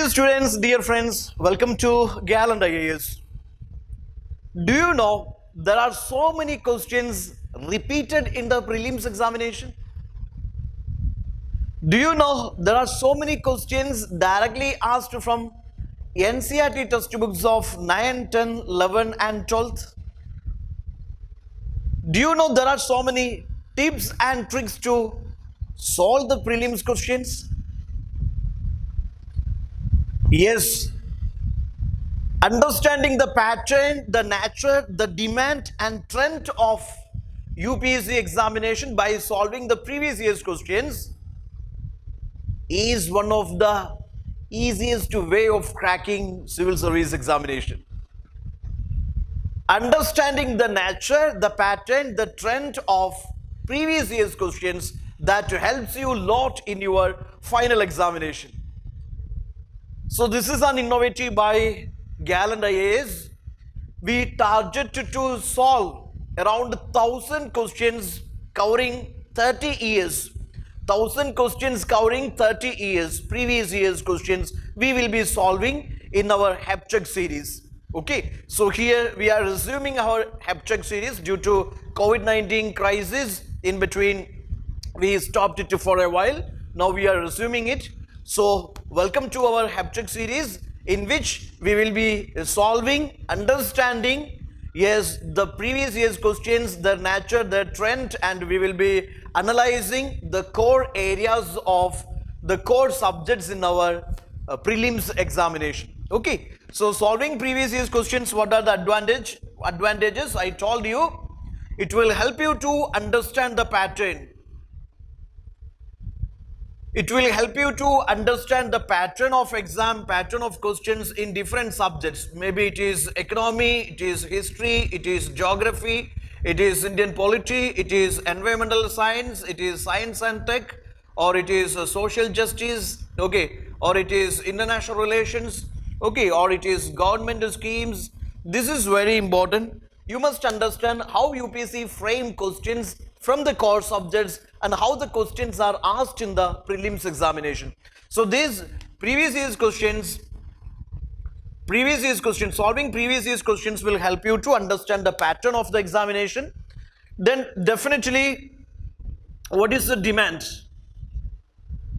Dear students, dear friends, welcome to Gal and IAS. Do you know there are so many questions repeated in the prelims examination? Do you know there are so many questions directly asked from NCERT textbooks of 9, 10, 11 and 12th? Do you know there are so many tips and tricks to solve the prelims questions? Yes, understanding the pattern, the nature, the demand and trend of UPSC examination by solving the previous year's questions is one of the easiest way of cracking civil service examination. Understanding the nature, the pattern, the trend of previous year's questions that helps you a lot in your final examination. So this is an innovative by Gal and IAS. We targeted to solve around 1000 questions covering 30 years. 1000 questions covering 30 years, previous year's questions we will be solving in our HEPGEC series. Okay, so here we are resuming our HEPGEC series due to COVID-19 crisis. In between we stopped it for a while. Now we are resuming it. So welcome to our HEPGEC series in which we will be solving, understanding, yes, the previous year's questions, their nature, their trend, and we will be analyzing the core areas of the core subjects in our prelims examination. Okay, so solving previous year's questions, what are the advantages? I told you it will help you to understand the pattern. It will help you to understand the pattern of exam, pattern of questions in different subjects. Maybe it is economy, it is history, it is geography, it is Indian polity, it is environmental science, it is science and tech, or it is social justice, okay, or it is international relations, okay, or it is government schemes. This is very important. You must understand how UPSC frame questions from the core subjects and how the questions are asked in the prelims examination. So these previous year's questions, solving previous year's questions will help you to understand the pattern of the examination. Then definitely, what is the demand?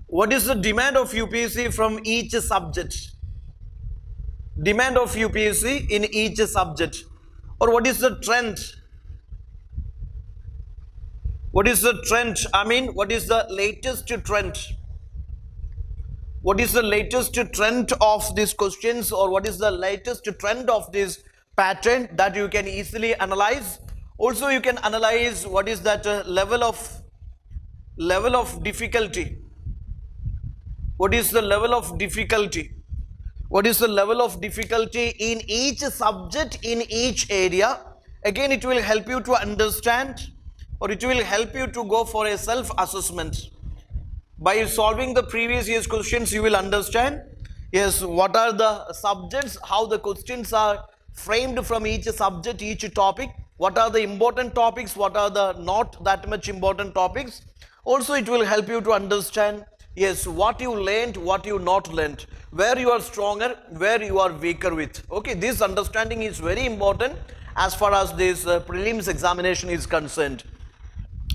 What is the demand of UPSC from each subject? Demand of UPSC in each subject. Or what is the trend? What is the trend? I mean, what is the latest trend? What is the latest trend of these questions, or what is the latest trend of this pattern that you can easily analyze? Also, you can analyze what is that level of difficulty. What is the level of difficulty? What is the level of difficulty in each subject, in each area? Again, it will help you to understand, or it will help you to go for a self-assessment. By solving the previous year's questions, you will understand, yes, what are the subjects, how the questions are framed from each subject, each topic, what are the important topics, what are the not that much important topics. Also, it will help you to understand, yes, what you learned, what you not learned, where you are stronger, where you are weaker with. Okay, this understanding is very important as far as this prelims examination is concerned.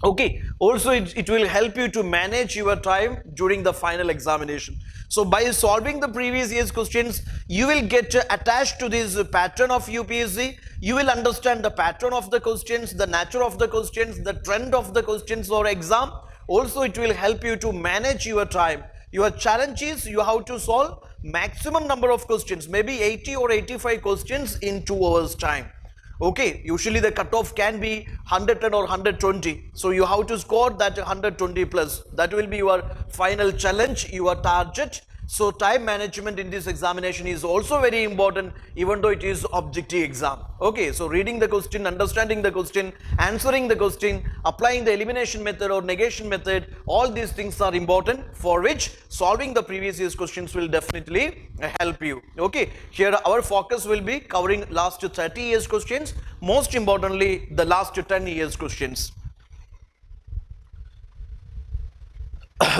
Okay, also it will help you to manage your time during the final examination. So by solving the previous year's questions, you will get attached to this pattern of UPSC. You will understand the pattern of the questions, the nature of the questions, the trend of the questions or exam. Also, it will help you to manage your time. Your challenge is you have to solve maximum number of questions, maybe 80 or 85 questions in 2 hours time. Okay, usually the cutoff can be 110 or 120. So you have to score that 120 plus. That will be your final challenge, your target. So time management in this examination is also very important, even though it is objective exam. Okay, so reading the question, understanding the question, answering the question, applying the elimination method or negation method, all these things are important, for which solving the previous year's questions will definitely help you. Okay, here our focus will be covering last 30 years questions, most importantly the last 10 years questions.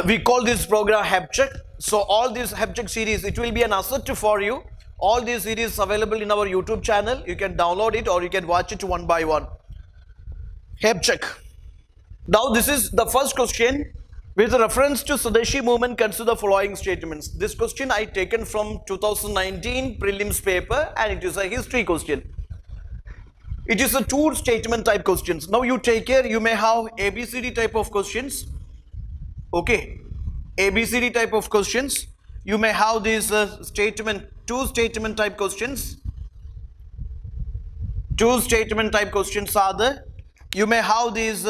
We call this program HEPGEC. So all these HEPGEC series, it will be an asset for you. All these series available in our YouTube channel. You can download it or you can watch it one by one. HEPGEC. Now this is the first question. With reference to Swadeshi movement, consider the following statements. This question I taken from 2019 prelims paper, and it is a history question. It is a two statement type questions. Now you take care, you may have ABCD type of questions. Okay, ABCD type of questions. You may have these two statement type questions. Two statement type questions are there. You may have these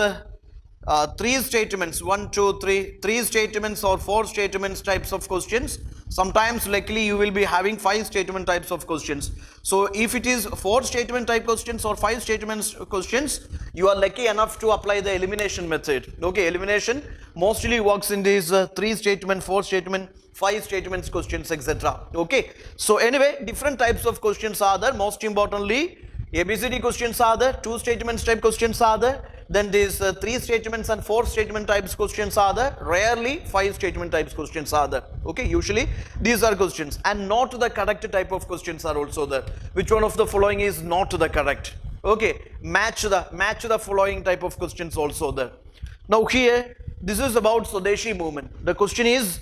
three statements, three statements or four statements types of questions. Sometimes luckily you will be having five statement types of questions. So if it is four statement type questions or five statements questions, you are lucky enough to apply the elimination method. Okay, elimination mostly works in these three statement, four statement, five statements questions, etc. Okay, so anyway, different types of questions are there. Most importantly, ABCD questions are there, two statements type questions are there, then these three statements and four statement types questions are there, rarely five statement types questions are there. Okay, usually these are questions, and not the correct type of questions are also there. Which one of the following is not the correct? Okay, match the following type of questions also there. Now here, this is about Swadeshi movement. The question is,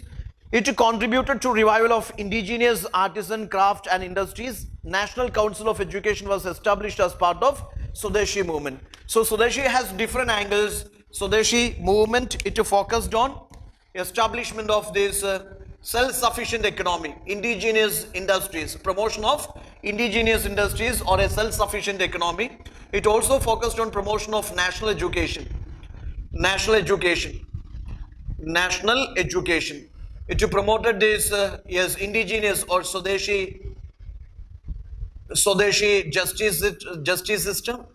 it contributed to revival of indigenous artisan craft and industries. National Council of Education was established as part of Swadeshi movement. So Swadeshi has different angles. Swadeshi movement, it focused on establishment of this self-sufficient economy, indigenous industries, promotion of indigenous industries or a self-sufficient economy. It also focused on promotion of national education. National education. It promoted this indigenous or Swadeshi justice system.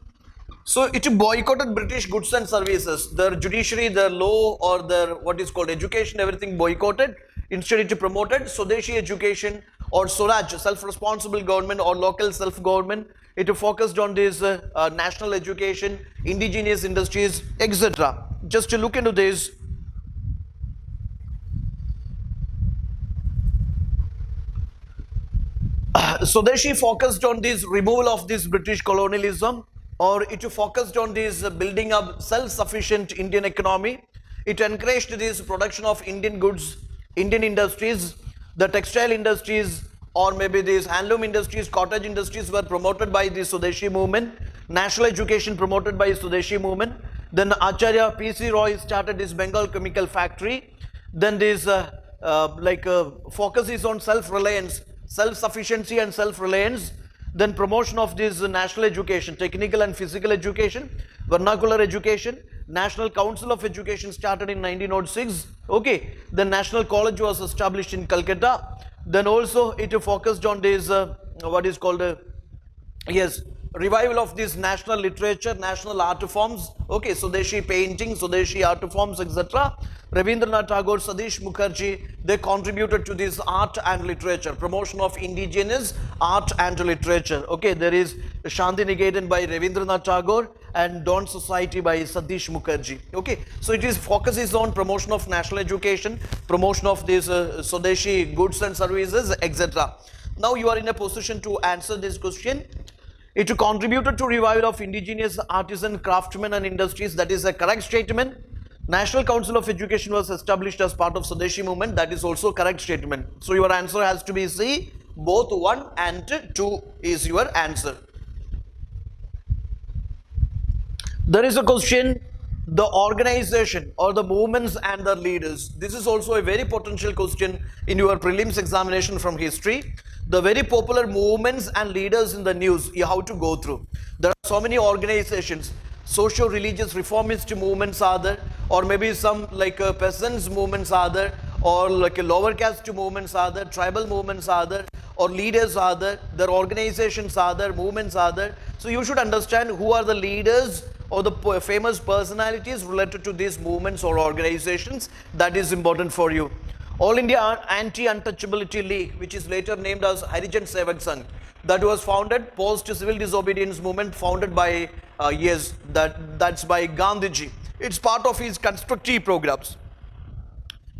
So it boycotted British goods and services. Their judiciary, their law, or their what is called education, everything boycotted. Instead it promoted Swadeshi education or Swaraj, self-responsible government or local self-government. It focused on this national education, indigenous industries, etc. Just to look into this. Swadeshi focused on this removal of this British colonialism, or it focused on this building up self-sufficient Indian economy. It encouraged this production of Indian goods, Indian industries, the textile industries, or maybe these handloom industries, cottage industries were promoted by the Swadeshi movement. National education promoted by Swadeshi movement. Then Acharya P.C. Roy started this Bengal chemical factory. Then this focus is on self-reliance, self-sufficiency and self-reliance. Then promotion of this national education, technical and physical education, vernacular education. National Council of Education started in 1906. Okay, the National College was established in Calcutta. Then also it focused on this revival of this national literature, national art forms. Okay, Swadeshi painting, Swadeshi art forms, etc. Rabindranath Tagore, Satish Mukherjee, they contributed to this art and literature, promotion of indigenous art and literature. Okay, there is Shanti Niketan by Rabindranath Tagore and Dawn Society by Satish Mukherjee. Okay, so it is focuses on promotion of national education, promotion of these Swadeshi goods and services, etc. Now you are in a position to answer this question. It contributed to revival of indigenous artisan, craftsmen and industries. That is a correct statement. National Council of Education was established as part of Swadeshi movement. That is also correct statement. So your answer has to be C. Both 1 and 2 is your answer. There is a question, the organization or the movements and the leaders. This is also a very potential question in your prelims examination from history. The very popular movements and leaders in the news you have to go through. There are so many organizations. Socio-religious reformist movements are there, or maybe some like peasants movements are there, or like a lower caste movements are there, tribal movements are there, or leaders are there, their organizations are there, movements are there. So you should understand who are the leaders or the famous personalities related to these movements or organizations. That is important for you. All India Anti-Untouchability League, which is later named as Harijan Sevak Sangh, that was founded post civil disobedience movement, founded by that's by Gandhiji. It's part of his constructive programs.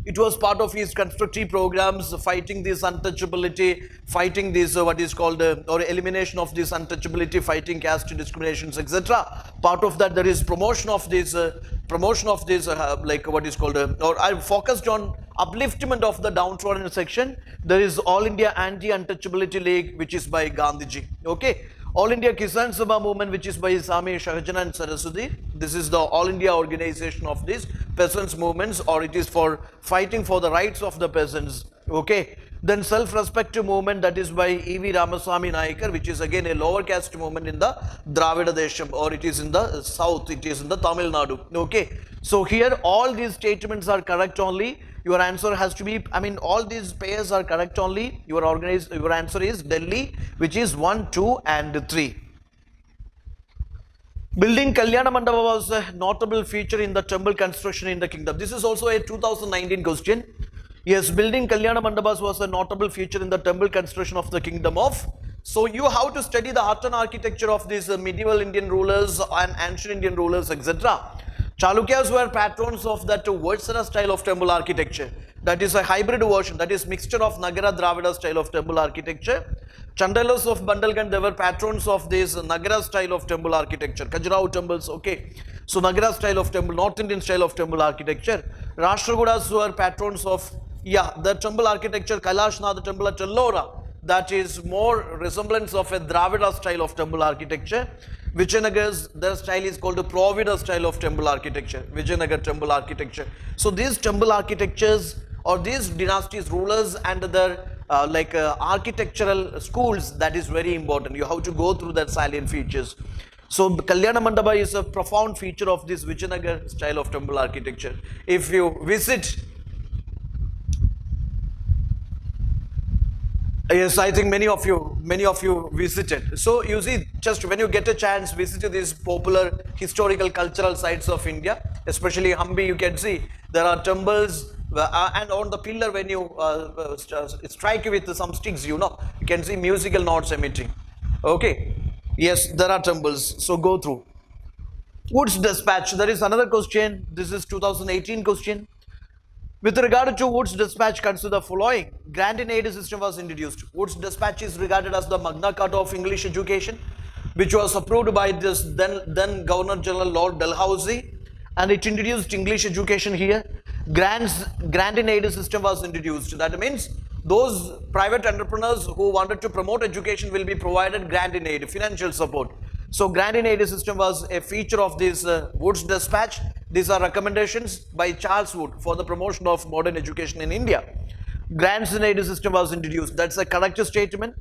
It was part of his constructive programs, fighting this untouchability, fighting this what is called or elimination of this untouchability, fighting caste discriminations, etc. Part of that, there is promotion of this like what is called or I focused on upliftment of the downtrodden section. There is All India Anti-Untouchability League, which is by Gandhiji. Okay. All India Kisan Sabha movement, which is by Sami Shahjana and Saraswati. This is the All India organization of these peasants movements, or it is for fighting for the rights of the peasants. Okay. Then self-respect movement, that is by E.V. Ramaswamy Nayakar, which is again a lower caste movement in the Dravida Desham, or it is in the south, it is in the Tamil Nadu. Okay. So here all these statements are correct only. Your answer has to be, I mean, all these pairs are correct only. Your answer is Delhi, which is 1, 2 and 3. Building Kalyana Mandapa was a notable feature in the temple construction in the kingdom. This is also a 2019 question. Yes, building Kalyana Mandapas was a notable feature in the temple construction of the kingdom of. So you have to study the art and architecture of these medieval Indian rulers and ancient Indian rulers, etc. Chalukyas were patrons of that Vatsara style of temple architecture. That is a hybrid version, that is mixture of Nagara Dravida style of temple architecture. Chandalas of Bandalganj, they were patrons of this Nagara style of temple architecture. Khajuraho temples, okay. So Nagara style of temple, North Indian style of temple architecture. Rashtrakudas were patrons of, the temple architecture, Kailashnath temple at Ellora. That is more resemblance of a Dravida style of temple architecture. Vijayanagars, their style is called the Provida style of temple architecture, Vijayanagar temple architecture. So these temple architectures or these dynasties, rulers and their architectural schools, that is very important. You have to go through their salient features. So Kalyana Mandapa is a profound feature of this Vijayanagar style of temple architecture. If you visit, yes, I think many of you visited. So you see, just when you get a chance, visit these popular historical cultural sites of India, especially Hampi. You can see there are temples, and on the pillar when you strike with some sticks, you can see musical notes emitting. Okay, yes, there are temples. So go through. Wood's Dispatch. There is another question. This is 2018 question. With regard to Wood's Dispatch, consider the following. Grant in aid system was introduced. Wood's Dispatch is regarded as the Magna Carta of English education, which was approved by this then Governor General Lord Dalhousie, and it introduced English education here. Grant in aid system was introduced. That means those private entrepreneurs who wanted to promote education will be provided grant in aid, financial support. So grant in aid system was a feature of this Wood's Dispatch. These are recommendations by Charles Wood for the promotion of modern education in India. Grants in aid system was introduced. That's a correct statement.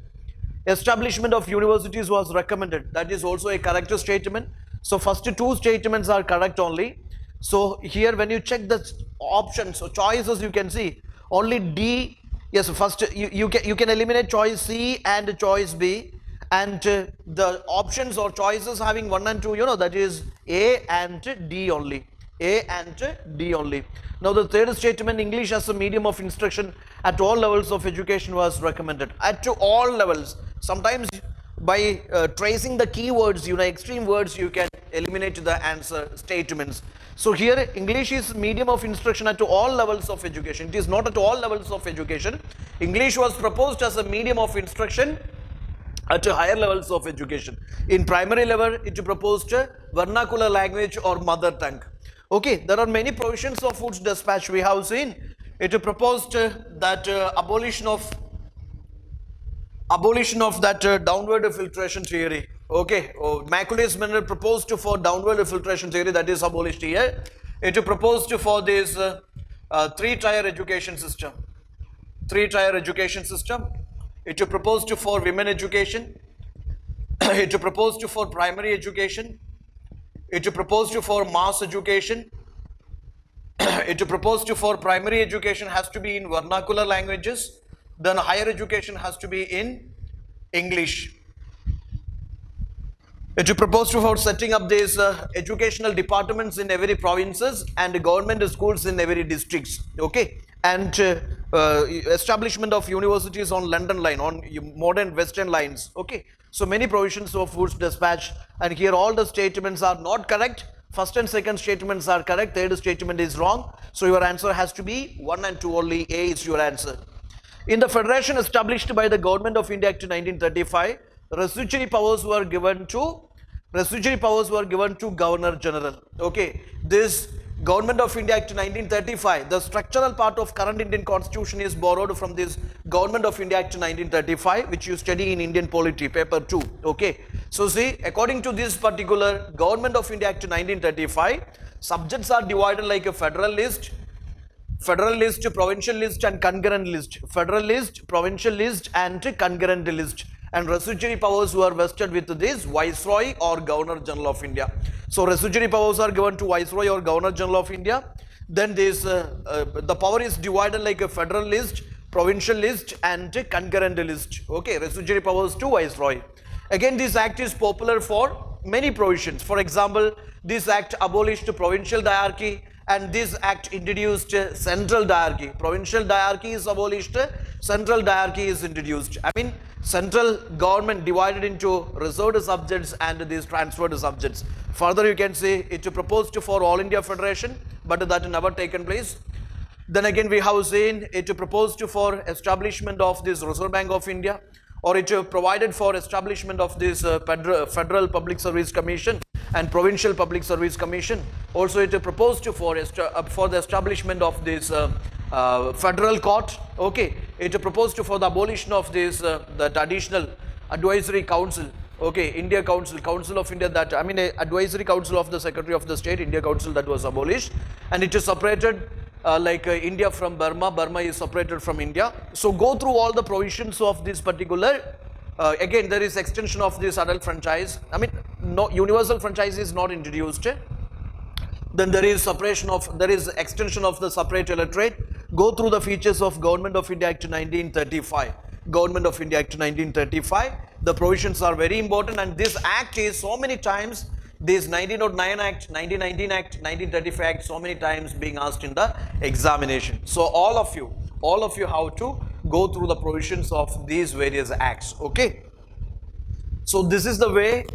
Establishment of universities was recommended. That is also a correct statement. So first two statements are correct only. So here when you check the options or choices, you can see only D. Yes, first you can eliminate choice C and choice B. And the options or choices having 1 and 2, that is A and D only. A and D only. Now the third statement, English as a medium of instruction at all levels of education was recommended. At all levels. Sometimes by tracing the keywords, extreme words, you can eliminate the answer statements. So here English is medium of instruction at all levels of education. It is not at all levels of education. English was proposed as a medium of instruction at higher levels of education. In primary level, it proposed vernacular language or mother tongue. Okay, there are many provisions of Wood's Dispatch we have seen. It proposed that abolition of that downward filtration theory. Okay, Macaulay's Mineral proposed for downward filtration theory, that is abolished here. It proposed for this three-tier education system. Three-tier education system. It proposed for women education. It proposed for primary education. It proposed for mass education. It proposed for primary education has to be in vernacular languages. Then higher education has to be in English. It proposed for setting up these educational departments in every provinces and government schools in every districts. Okay, and establishment of universities on London line, on modern Western lines. Okay, so many provisions of Wood's Dispatch, and here all the statements are not correct. First and second statements are correct, third statement is wrong. So your answer has to be 1 and 2 only. A is your answer. In the federation established by the Government of India Act 1935, residuary powers were given to Governor General. Okay, this Government of India Act 1935, the structural part of current Indian Constitution is borrowed from this Government of India Act 1935, which you study in Indian Polity, paper 2. Okay, so see, according to this particular Government of India Act 1935, subjects are divided like a federal list, provincial list and concurrent list. Federal list, provincial list and concurrent list. And residuary powers were vested with this Viceroy or Governor General of India. So residuary powers are given to Viceroy or Governor General of India. Then this the power is divided like a federal list, provincial list and concurrent list. Okay, residuary powers to Viceroy. Again, this act is popular for many provisions. For example, this act abolished provincial diarchy, and this act introduced central diarchy. Provincial diarchy is abolished, central diarchy is introduced. I mean, central government divided into reserved subjects and these transferred subjects. Further, you can say it proposed for All India Federation, but that never taken place. Then again, we have seen it proposed for establishment of this Reserve Bank of India, or it provided for establishment of this Federal Public Service Commission and Provincial Public Service Commission. Also, it proposed for the establishment of this Federal Court. Okay, it proposed for the abolition of this that additional advisory council. Okay, India Council of India, that I mean advisory council of the Secretary of the State, India Council, that was abolished, and it is separated India from Burma. Burma is separated from India. So go through all the provisions of this particular. Again, there is extension of this adult franchise. I mean, no universal franchise is not introduced. Then there is extension of the separate electorate. Go through the features of Government of India Act 1935. Government of India Act 1935. The provisions are very important, and this act is so many times, this 1909 Act, 1919 Act, 1935 Act, so many times being asked in the examination. So all of you have to go through the provisions of these various acts. Okay, so this is the way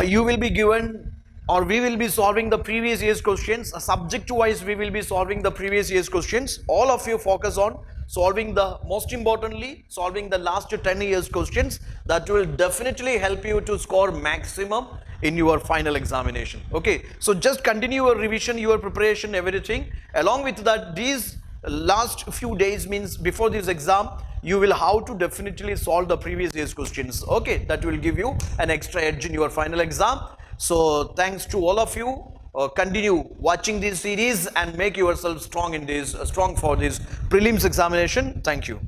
you will be given, or we will be solving the previous year's questions. Subject wise, we will be solving the previous year's questions. All of you focus on solving most importantly, solving the last 10 years questions. That will definitely help you to score maximum in your final examination. Okay, so just continue your revision, your preparation, everything. Along with that, these last few days, means before this exam, you will have to definitely solve the previous year's questions. Okay, that will give you an extra edge in your final exam. So thanks to all of you. Continue watching this series and make yourself strong for this prelims examination. Thank you.